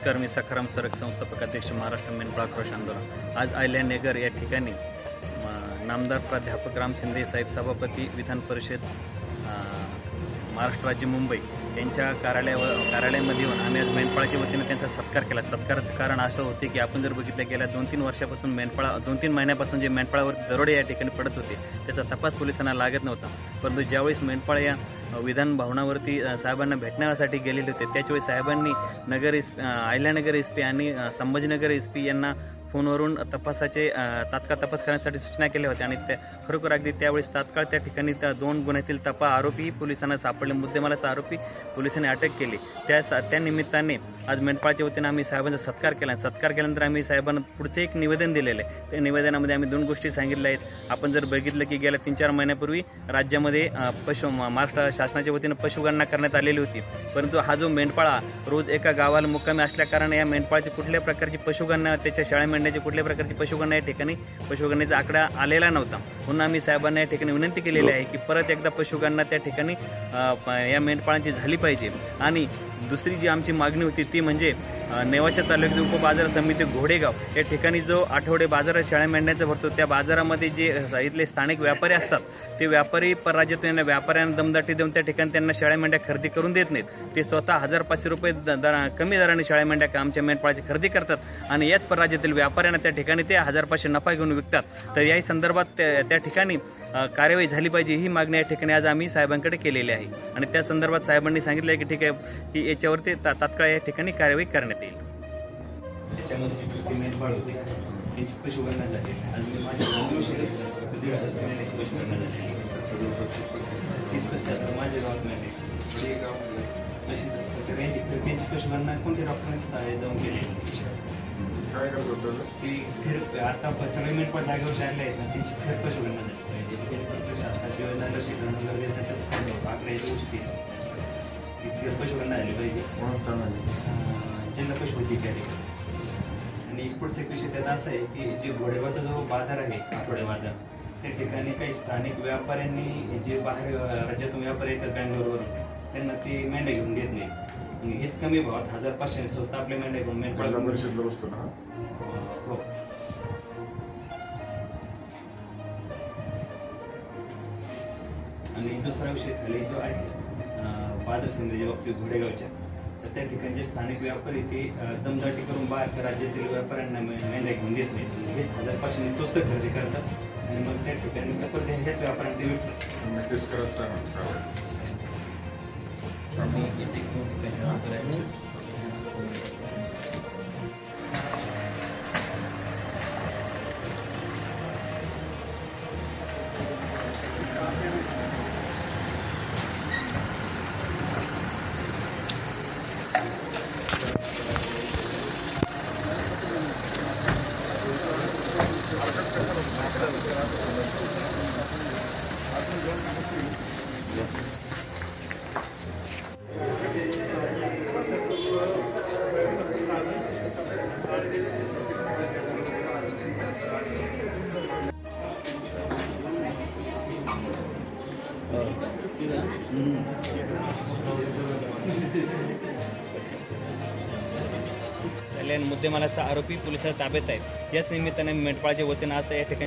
नमस्कार, मी सखाराम सरक, संस्थापक अध्यक्ष, महाराष्ट्र मेंढपाळ आक्रोश आंदोलन। आज अहिल्यानगर या ठिकाणी नामदार प्राध्यापक राम शिंदे साहेब, सभापती विधान परिषद महाराष्ट्र राज्य मुंबई यांच्या कार्यालयामध्ये येऊन आम्ही आज मेंढपाळाच्या वतीने त्यांचा सत्कार केला। सत्काराचं कारण असं होते की आपण जर बघितलं गेल्या 2-3 वर्षापासून 2-3 महिन्यापासून जे मेंढपाळावर दरोडे या ठिकाणी पडत होते त्याचा तपास पोलिसांना लागत नव्हता। परंतु ज्यावेळेस मेंढपाळ या विधान भवनावरती साहेबांना भेटण्यासाठी गेलेले होते त्याचवेळी साहेबांनी अहिल्यानगर एसपी आणि संभाजीनगर एसपी यांना फोनवरून तपासाचे तात्काळ तपास करण्यासाठी सूचना केल्या होत्या आणि त्या खरोखर अगदी त्यावेळेस तात्काळ त्या ठिकाणी त्या 2 गुन्ह्यातील आरोपी पोलिसांना सापडले, मुद्देमालाचा आरोपी पोलिसांनी अटक केली। त्या निमित्ताने आज मेंढपाळाच्या वतीने आम्ही साहेबांचा सत्कार केला। सत्कार केल्यानंतर आम्ही साहेबांना पुढचे एक निवेदन दिलेले आहे। त्या निवेदनामध्ये आम्ही 2 गोष्टी सांगितल्या आहेत। आपण जर बघितलं की गेल्या 3-4 महिन्यापूर्वी राज्यामध्ये महाराष्ट्र शासनाच्या वतीने पशुगणना करण्यात आलेली होती, परंतु हा जो मेंढपाळा रोज एका गावाला मुक्कामी असल्याकारणे या मेंढपाळाची कुठल्या प्रकारची पशुगणना, त्याच्या शेळ्या मेंढ्याची कुठल्या प्रकारची पशुगणना या ठिकाणी पशुगणनेचा आकडा आलेला नव्हता। म्हणून आम्ही साहेबांना या ठिकाणी विनंती केलेली आहे की परत एकदा पशुगणना त्या ठिकाणी या मेंढपाळांची झाली पाहिजे। आणि दुसरी जी आमची मागणी होती ती म्हणजे नेवासा तालुक्यातील उपबाजार समिती घोडेगाव या ठिकाणी जो आठवडे बाजार शेळ्या मेंढ्यांचा भरतो, त्या बाजारामध्ये जे इथले स्थानिक व्यापारी असतात ते व्यापारी परराज्यातून व्यापाऱ्यांना दमदाटी देऊन त्या ठिकाणी त्यांना शेळ्या मेंढ्या खरेदी करून देत नाहीत। ते स्वतः 1500 रुपये कमी दराने शेळ्या मेंढ्या आमच्या मेंढपाळाची खरेदी करतात आणि याच परराज्यातील व्यापाऱ्यांना त्या ठिकाणी ते 1500 नफा घेऊन विकतात। तर याही संदर्भात त्या ठिकाणी कार्यवाही झाली पाहिजे ही मागणी या ठिकाणी आज आम्ही साहेबांकडे केलेली आहे आणि त्या संदर्भात साहेबांनी सांगितलं की ठीक आहे की याच्यावरती तात्काळ या ठिकाणी कार्यवाही करण्यात येईल। त्याच्यामध्ये जी प्रति मेंढपाळ होती त्यांची पशुगणना झाली। आज मी माझ्या पशुगणना झाली 30-35 माझ्या गावात मेंढे त्यांची पशुगणना कोणत्या डॉक्टरांनी जाऊन केली काय करतो ती फिर आता सगळे मेंढपाळ जागेवर शाळले आहेत ना, त्यांची फिर पशुगणना झाली पाहिजे। शासनाची योजना लसीकरण वगैरे त्याच्याच आकड्याच्या गोष्टी ती फिर पशुगणना झाली पाहिजे। जिल्हा पशुवैद्यकीय आणि पुढचा एक विषय त्यात असा आहे की जे घोडेगावचा जो बाजार आहे, आठवडे बाजार, त्या ठिकाणी काही स्थानिक व्यापाऱ्यांनी जे बाहेर राज्यातून व्यापारी येतात बँगलोरवरून, त्यांना ते मेंढ्या घेऊन देत नाहीत। हेच कमी भावात 1500 स्वस्त आपल्या मेंढ्या घेऊन मेंढपाळ परिषदला बसतो ना। हो। आणि दुसरा विषय खाली जो आहे बाजार समितीच्या बाबतीत घोडेगावच्या, तर त्या ठिकाणी जे स्थानिक व्यापारी ते दमदाटी करून बाहेरच्या राज्यातील व्यापाऱ्यांना मेंढ्या घेऊन देत नाहीत। हेच 1500 स्वस्त खरेदी करतात आणि मग त्या ठिकाणी ह्याच व्यापाऱ्यांना ते विकतात। मुद्देमालाचा आरोपी पोलिसांच्या ताब्यात आहेत। याच निमित्ताने मेंढपाळाच्या वतीने असं या ठिकाणी